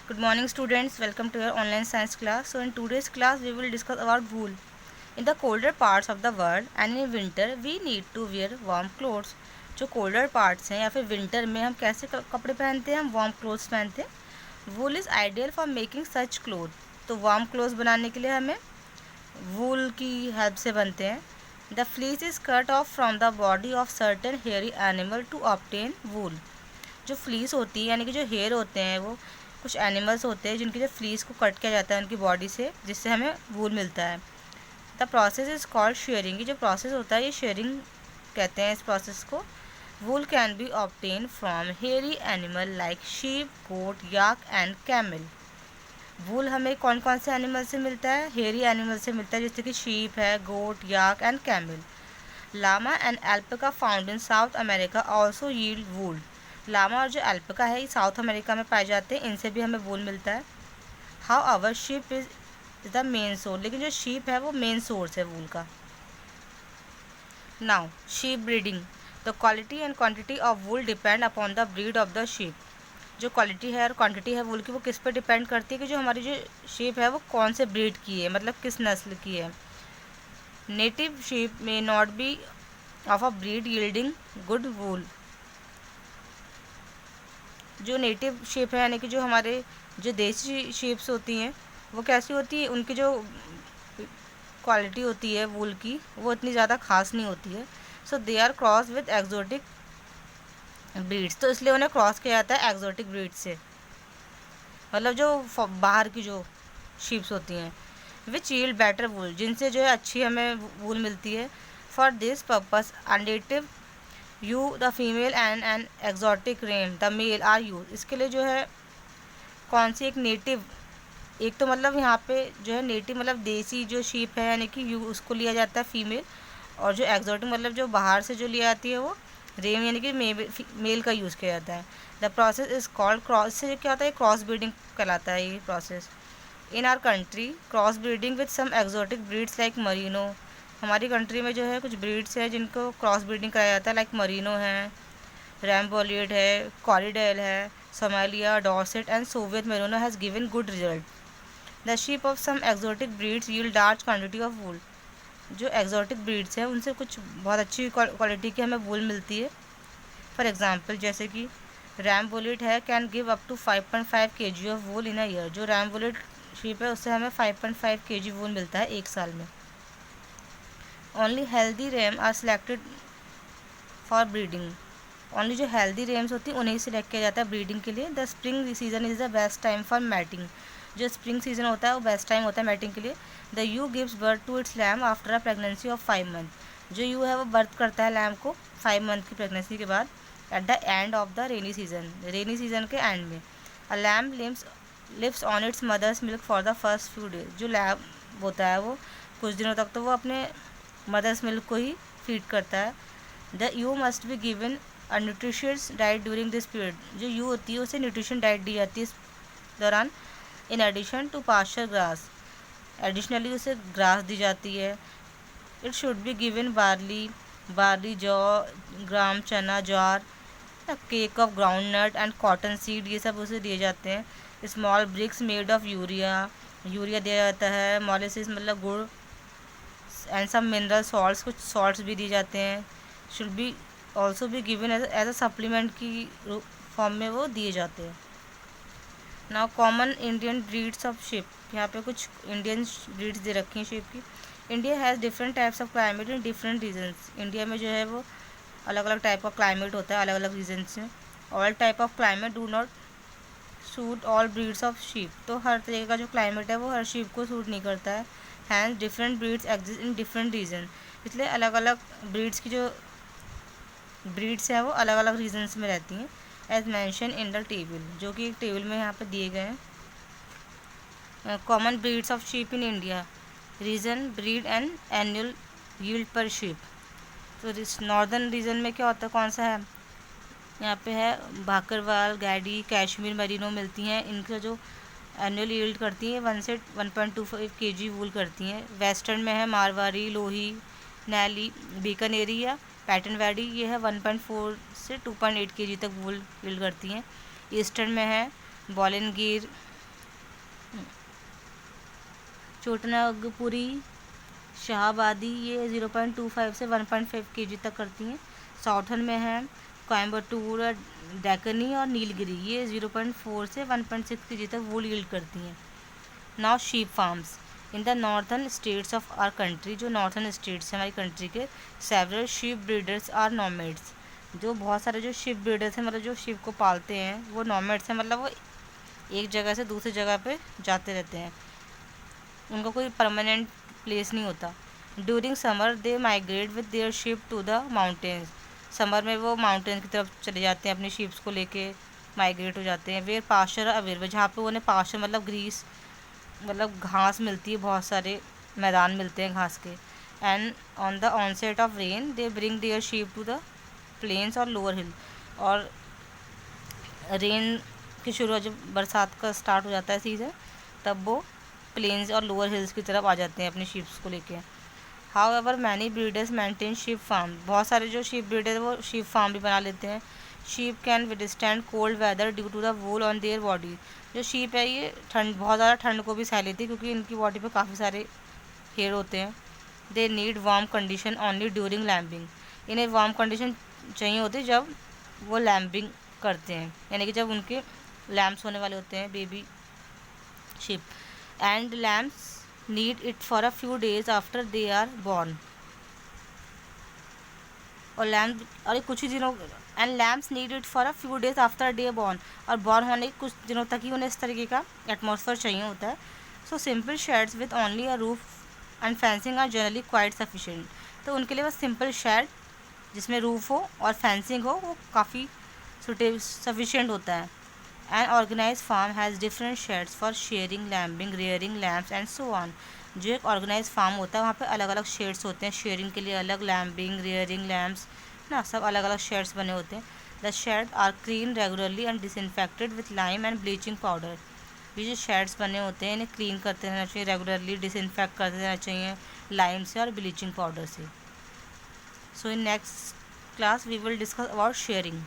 Good morning students, welcome to your online science class. So in today's class we will discuss about wool. In the colder parts of the world and in winter we need to wear warm clothes. जो colder parts हैं या फिर winter में हम कैसे कपड़े पहनते हैं, हम वार्म क्लोथ्स पहनते हैं. Wool is ideal for making such cloth. तो वार्म क्लोथ्स बनाने के लिए हमें वूल की हेल्प से बनते हैं. The fleece is cut off from the body of certain hairy animal to obtain wool. जो फ्लीस होती है यानी कि जो हेयर होते हैं वो कुछ एनिमल्स होते हैं जिनकी जो फ्लीस को कट किया जाता है उनकी बॉडी से, जिससे हमें वूल मिलता है. The process is called sharing. ये जो प्रोसेस होता है ये शेयरिंग कहते हैं इस प्रोसेस को. Wool can be obtain from hairy animal like sheep, goat, yak and camel. Wool हमें कौन कौन से एनिमल से मिलता है? हेयरी एनिमल से मिलता है, जैसे कि शीप है, goat, yak and camel. Llama and alpaca found in South America also yield wool. Llama और जो एल्पका है ये साउथ अमेरिका में पाए जाते हैं, इनसे भी हमें वूल मिलता है. How our sheep is the main source. लेकिन जो शीप है वो मेन सोर्स है वूल का. Now sheep breeding. The quality and quantity of wool depend upon the breed of the sheep. जो क्वालिटी है और क्वांटिटी है वूल की वो किस पर डिपेंड करती है कि जो हमारी जो शीप है वो कौन से ब्रीड की है, मतलब किस नस्ल की है. Native sheep may not be of a breed yielding good wool. जो नेटिव शेप है यानी कि जो हमारे जो देसी शेप्स होती हैं वो कैसी होती है, उनकी जो क्वालिटी होती है वूल की वो इतनी ज़्यादा खास नहीं होती है. So they are cross with exotic breeds. तो इसलिए उन्हें क्रॉस किया जाता है एक्जोटिक ब्रीड से, मतलब जो बाहर की जो शीप्स होती हैं. Which yield better wool. जिनसे जो है अच्छी हमें वूल मिलती है. For this purpose a native ewe the female and an exotic ram the male are used. इसके लिए जो है कौन सी एक नेटिव, एक तो मतलब यहाँ पे जो है नेटिव मतलब देसी जो शीप है यानी कि यू उसको लिया जाता है फीमेल, और जो एग्जॉटिक मतलब जो बाहर से जो लिया जाती है वो रेम यानी कि मेल का यूज़ किया जाता है. The process is called cross. से क्या होता है, क्रॉस ब्रीडिंग कहलाता है ये प्रोसेस. In our country cross breeding with some exotic breeds like merino. हमारी कंट्री में जो है कुछ ब्रीड्स है जिनको क्रॉस ब्रीडिंग कराया जाता है, लाइक मरीनो है, रैम्बोलियड है, कॉरिडेल है, Somalia, Dorset and Soviet merino has given good result. The sheep of some exotic breeds yield large quantity of wool. जो एक्जोटिक ब्रीड्स हैं उनसे कुछ बहुत अच्छी क्वालिटी की हमें वूल मिलती है. फॉर एग्जांपल जैसे कि रैम्बोलिड है can give up to 5.5 kg of wool in a year. जो रैम्बोलिड शीप है उससे हमें 5.5 kg वूल मिलता है एक साल में. Only healthy ram are selected for breeding. Only जो हेल्दी रेम्स होती हैं उन्हें सिलेक्ट किया जाता है ब्रीडिंग के लिए. The spring season is the best time for mating. जो स्प्रिंग सीजन होता है वो बेस्ट टाइम होता है मैटिंग के लिए. The ewe gives birth to its lamb after a pregnancy of 5 month. जो यू है वो बर्थ करता है लैम को 5 मंथ की प्रेगनेंसी के बाद. At the end of the rainy season, rainy season के एंड में a lamb lives on its mother's milk for the first few days. जो लैम होता है वो कुछ दिनों तक तो वो अपने मदर्स मिल्क को ही फीड करता है. The you must be given a nutritious diet during this period. जो यू होती है उसे न्यूट्रिशन डाइट दी जाती है इस दौरान. In addition to pasture grass, additionally उसे ग्रास दी जाती है. It should be given barley, जौ, ग्राम, चना, ज्वार, cake of groundnut and cotton seed, ये सब उसे दिए जाते हैं. Small bricks made of urea दिया जाता है. मॉलिसिस मतलब गुड़ एंड सम मिनरल सॉल्ट्स, कुछ सॉल्ट्स भी दिए जाते हैं. शुड बी ऑल्सो भी गिवन एज अ सप्लीमेंट की फॉर्म में वो दिए जाते हैं. Now common Indian breeds of ship. यहाँ पे कुछ इंडियन ब्रीड्स दे रखी हैं शिप की. India has different types of climate in different regions. India में जो है वो अलग अलग टाइप का क्लाइमेट होता है अलग अलग रीजन्स में. All type of climate do not suit all breeds of sheep. तो हर तरीके का जो क्लाइमेट है वो हर शीप को सूट नहीं करता है. Hence different breeds exist in different region. इसलिए अलग अलग ब्रीड्स की जो ब्रीड्स हैं वो अलग अलग रीजन्स में रहती हैं. As mentioned in the table, जो कि एक टेबल में यहाँ पे दिए गए हैं. Common breeds of sheep in India. Region, breed and annual yield per sheep. तो नॉर्दर्न रीजन में क्या होता है, कौन सा है, यहाँ पे है भाकरवाल, गैडी, कश्मीर मेरिनो मिलती हैं. इनका जो एनुअल यील्ड करती हैं 1 से 1.25 kg वूल करती हैं. वेस्टर्न में है मारवाड़ी, लोही, नैली, बीकानेरी या पैटर्न वैडी, ये है 1.4 से 2.8 kg तक वूल यील्ड करती हैं. ईस्टर्न में है बॉलिनगिर, छोटानागपुरी शाहाबादी ये 0.25 से 1.5 kg तक करती हैं। साउथर्न में है कोयम्बटूर, डेकनी और नीलगिरी, ये 0.4 से 1.6 kg तक वूल यील्ड करती हैं। Now sheep farms in the northern states of our country, जो नॉर्थर्न स्टेट्स हैं हमारी कंट्री के, several sheep breeders are nomads, जो बहुत सारे जो शीप ब्रीडर्स हैं मतलब जो शीप को पालते हैं वो नॉमेड्स हैं, मतलब वो एक जगह से दूसरी जगह पे जाते रहते हैं, उनका कोई परमानेंट प्लेस नहीं होता। During summer they migrate with their sheep to the mountains, summer में वो माउंटेन की तरफ चले जाते हैं, अपनी शीप्स को लेके माइग्रेट हो जाते हैं। वेयर पास्चर अवेलेबल, जहाँ पे उन्हें पास्चर मतलब ग्रीस मतलब घास मिलती है, बहुत सारे मैदान मिलते हैं घास के। And on the onset of rain they bring their sheep to the plains और लोअर हिल, और रेन की शुरुआत जब बरसात का स्टार्ट हो जाता है सीज़न, तब वो प्लेन्स और लोअर हिल्स की तरफ आ जाते हैं अपनी शीप्स को लेके। However many breeders maintain sheep farm, बहुत सारे जो शीप ब्रीडर वो शीप फार्म भी बना लेते हैं। Sheep can withstand cold weather due to the wool on their body, जो शीप है ये ठंड, बहुत ज़्यादा ठंड को भी सह लेती है क्योंकि इनकी बॉडी पे काफ़ी सारे हेयर होते हैं। They need warm condition only during lambing, इन्हें वार्म कंडीशन चाहिए होती है जब वो लैम्बिंग करते हैं, यानी कि जब उनके लैम्प्स होने वाले होते हैं baby sheep. And lambs need it for a few days after they are born, और लैम्प और कुछ ही दिनों, and lambs need it for a few days after they born, और बॉर्न होने के कुछ दिनों तक ही उन्हें इस तरीके का एटमॉस्फेयर चाहिए होता है। So simple sheds with only a roof and fencing are generally quite sufficient, तो उनके लिए बस सिंपल शेड जिसमें रूफ हो और फेंसिंग हो वो काफ़ी सफिशिएंट होता है। An organise farm has different sheds for shearing, lambing, rearing lambs and so on, जो एक ऑर्गेनाइज फार्म होता है वहाँ पे अलग अलग शेड्स होते हैं, शेयरिंग के लिए अलग, लैम्बिंग, रेयरिंग लैम्प्स ना, सब अलग अलग शेड्स बने होते हैं। The shed are clean regularly and disinfected with lime and bleaching powder, ये जो शेड्स बने होते हैं इन्हें क्लीन करते रहना चाहिए रेगुलरली, डिसइंफेक्ट करते रहना चाहिए लाइम से और ब्लीचिंग पाउडर से। So in next class we will discuss about sharing.